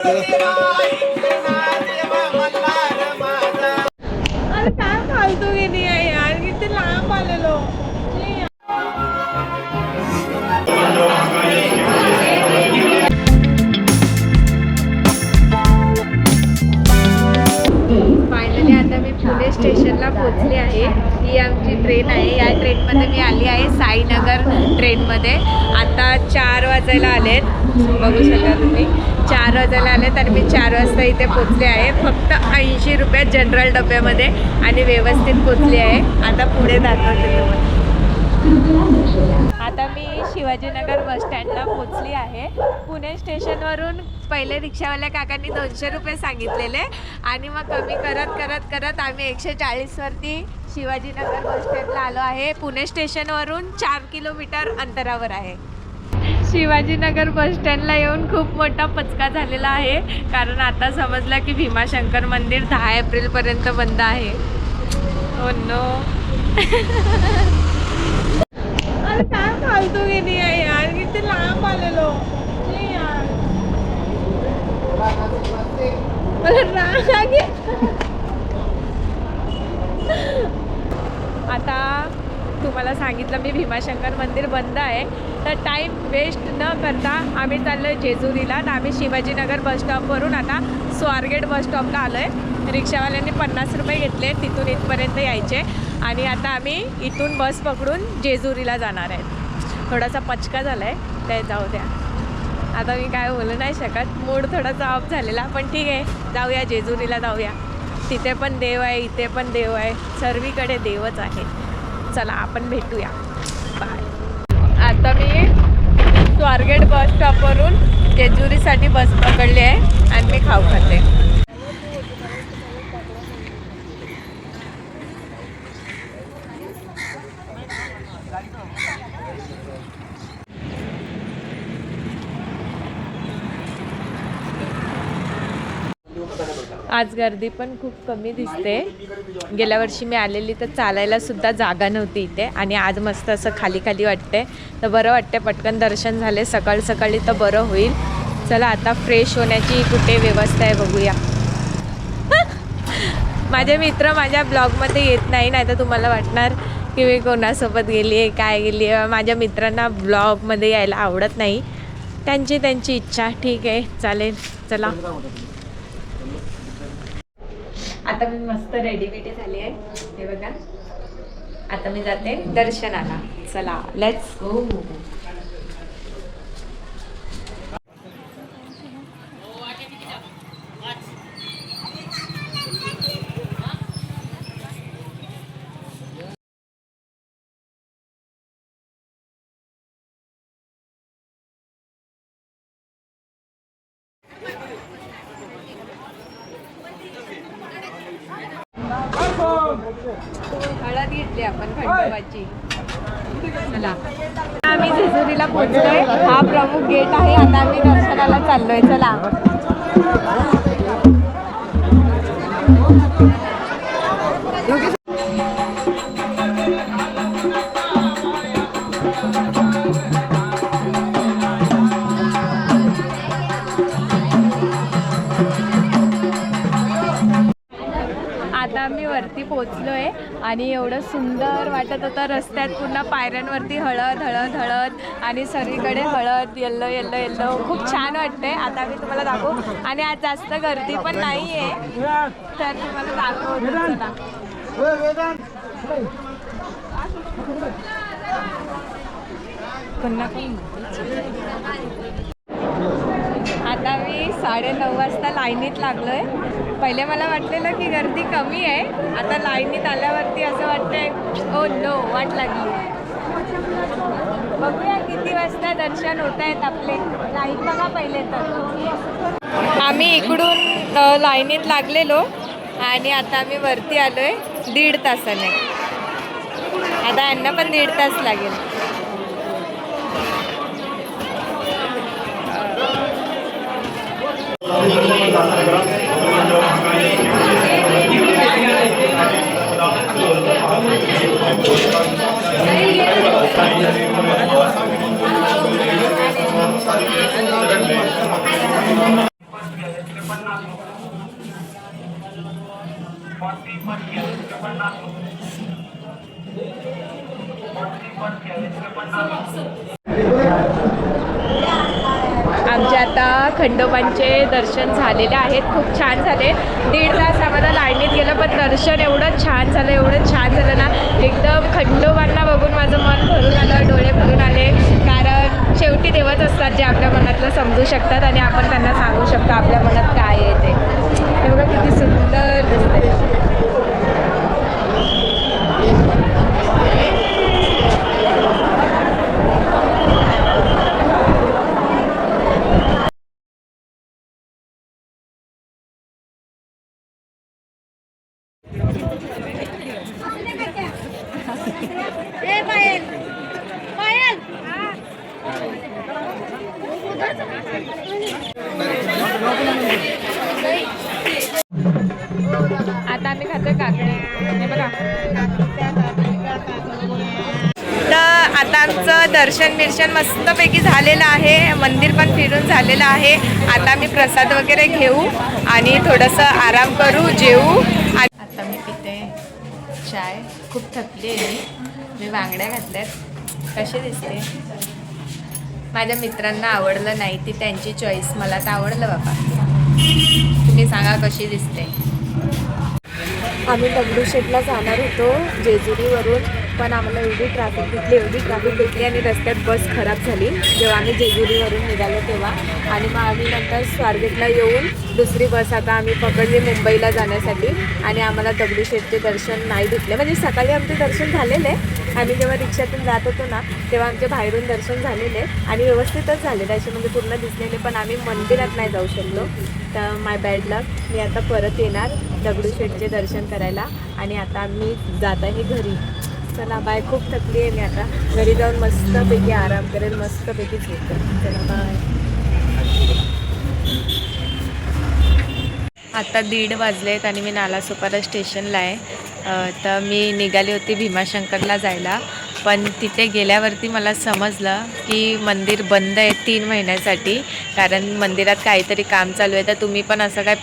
अरे काय फालतू गेली आहे यार, किती लांब आलेलो. फायनली आता मी पुणे स्टेशनला पोहोचले आहे. ही आमची ट्रेन आहे. या ट्रेनमध्ये मी आली आहे साईनगर ट्रेनमध्ये. आता 4 वाजायला आलेत, बघू शकता तुम्ही. 4 वाजायला आलेत आणि मी 4 वाजता इथे पोचले आहे. फक्त 80 रुपये जनरल डब्यामध्ये आणि व्यवस्थित पोचले आहे. आता पुढे दाखवते तुम्हाला. आता मी शिवाजीनगर बस स्टँडला पोचली आहे. पुणे स्टेशनवरून पहिले रिक्षावाल्या काकांनी 200 रुपये सांगितलेले आणि मग कमी करत करत करत आम्ही 140वरती शिवाजीनगर बस स्टँडला आलो आहे. पुणे स्टेशनवरून 4 किलोमीटर अंतरावर आहे. शिवाजीनगर बस स्टँडला येऊन खूप मोठा पचका झालेला आहे, कारण आता समजलं की भीमाशंकर मंदिर 10 एप्रिलपर्यंत बंद आहे. हो नो. अरे काय फालतू गेली आहे यार, किती लांब आलेलो. आता तुम्हाला सांगितलं मी भीमाशंकर मंदिर बंद आहे, तर टाईम वेस्ट न करता आम्ही चाललो आहे जेजुरीला. तर आम्ही शिवाजीनगर बसस्टॉपवरून आता स्वारगेट बसस्टॉपला आलो आहे. रिक्षावाल्यांनी 50 रुपये घेतले तिथून इथपर्यंत यायचे आणि आता आम्ही इथून बस पकडून जेजुरीला जाणार आहेत. थोडासा पचका झाला आहे, ते जाऊ द्या. आता मी काय बोलू नाही शकत, मूड थोडासा ऑफ झालेला, पण ठीक आहे, जाऊया जेजुरीला जाऊया. तिथे पण देव आहे, इथे पण देव आहे, सर्वीकडे देवच आहे. चला आपण भेटूया. बाय. आता मी स्वारगेट बस स्टॉपवरून जेजुरीसाठी बस पकडली आहे आणि मी खाऊ खाते. आज गर्दी पण खूप कमी दिसते. गेल्या वर्षी मी आलेली तर चालायला सुद्धा जागा नव्हती इथे आणि आज मस्त असं खाली खाली वाटते, तर बरं वाटते. पटकन दर्शन झाले सकाळ सकाळी तर बरं होईल. चला आता फ्रेश होण्याची कुठे व्यवस्था आहे बघूया. माझे मित्र माझ्या ब्लॉगमध्ये येत नाही, तर तुम्हाला वाटणार की मी कोणासोबत गेली आहे, काय गेली आहे. माझ्या मित्रांना ब्लॉगमध्ये यायला आवडत नाही, त्यांची इच्छा. ठीक आहे, चालेल. चला आता मी मस्त रेडी झाली आहे, हे बघा. आता मी जाते दर्शनाला. चला लेट्स गो. हळद घेतली आपण खंडोबाची. चला आम्ही जेजुरीला पोहोचलोय. हा प्रमुख गेट आहे. आता आम्ही दर्शनाला चाललोय. चला आता आम्ही वरती पोचलोय आणि एवढं सुंदर वाटत होतं. रस्त्यात पुन्हा पायऱ्यांवरती हळद हळद हळद आणि सगळीकडे हळद, येल्लो येल्लो येल्लो. खूप छान वाटतंय. आता मी तुम्हाला दाखवू. आणि आज जास्त गर्दी पण नाही आहे, तर तुम्हाला दाखवतो. चला पुन्हा आता मी 9:30 वाजता लाईनीत लागलोय. पहिले मला वाटलेलं की गर्दी कमी आहे, आता लाईनीत आल्यावरती असं वाटतंय ओ नो, वाट लागली. बघूया किती वाजता दर्शन होत आहेत आपले. लाईन बघा पहिले तर. आम्ही इकडून लाईनीत लागलेलो आणि आता आम्ही वरती आलोय 1.5 तासाने. आता यांना पण 1.5 तास लागेल. आमचे आता खंडोबांचे दर्शन झालेले आहेत, खूप छान झाले. 1.5 तास आम्हाला लाईनीत गेलं, पण दर्शन एवढं छान झालं ना, एकदम खंडोबांना बघून माझं मन भरून आलं, डोळे भरून आले. कारण शेवटी देवच असतात जे आपल्या मनातलं समजू शकतात आणि आपण त्यांना सांगू शकतो आपल्या मनात काय आहे ते. हे बघा किती सुंदर दिसतंय. आता आम्ही खातोय काकडी, हे बघा. तर आता आमचं दर्शन मस्तपैकी झालेलं आहे, मंदिर पण फिरून झालेलं आहे. आता मी प्रसाद वगैरे घेऊ आणि थोडंसं आराम करू, जेवू. आता मी पिते चाय, खूप थकली आहे मी वांगड्या घातल्यात. कशी दिसते? माझ्या मित्रांना आवडलं नाही, ती त्यांची चॉईस, मला तर आवडलं बाबा. तुम्ही सांगा कशी दिसते. आम्ही दगडूशेठला जाणार होतो जेजुरीवरून, पण आम्हाला एवढी ट्रॅफिक भेटली आणि रस्त्यात बस खराब झाली जेव्हा आम्ही जेजुरीवरून निघालो तेव्हा. आणि मग आम्ही नंतर स्वारगेटला येऊन दुसरी बस आता आम्ही पकडली मुंबईला जाण्यासाठी. आणि आम्हाला दगडूशेठचे दर्शन नाही भेटले, म्हणजे सकाळी आमचे दर्शन झालेले. आम्ही जेव्हा रिक्षातून जात होतो ना तेव्हा आमचे बाहेरून दर्शन झालेले आणि व्यवस्थितच झालेले, असे म्हणजे पूर्ण दिसलेले, पण आम्ही मंदिरात नाही जाऊ शकलो. तर माय बॅड लक. मी आता परत येणार दगडूशेठचे दर्शन करायला आणि आता मी जात आहे घरी. चला बाय. खूप थकली आहे मी, आता घरी जाऊन मस्तपैकी आराम करेल, मस्तपैकी झोपेल. चला बाय. आता 1:30 वाजलेत आणि मी नालासोपारा स्टेशनला आहे. तर मी निघाली होती भीमाशंकरला जायला, पण तिथे गेल्यावरती मला समजलं की मंदिर बंद आहे 3 महिन्यासाठी. कारण मंदिरात काहीतरी काम चालू आहे. तर तुम्ही पण असं काय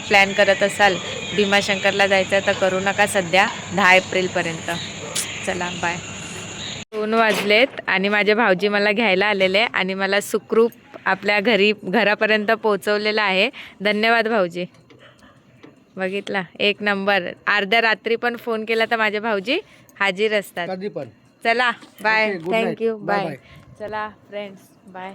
प्लॅन करत असाल भीमाशंकरला जायचं तर करू नका सध्या, 10 एप्रिलपर्यंत. चला बाय. 2 वाजलेत आणि माझे भाऊजी मला घ्यायला आलेले आणि मला सुखरूप आपल्या घरापर्यंत पोहोचवलेलं आहे. धन्यवाद भाऊजी. बघितला, 1 नंबर. अर्ध्या रात्री पण फोन केला तर माझे भाऊजी हाजीर असतात. चला बाय. थँक्यू. बाय. चला फ्रेंड्स बाय.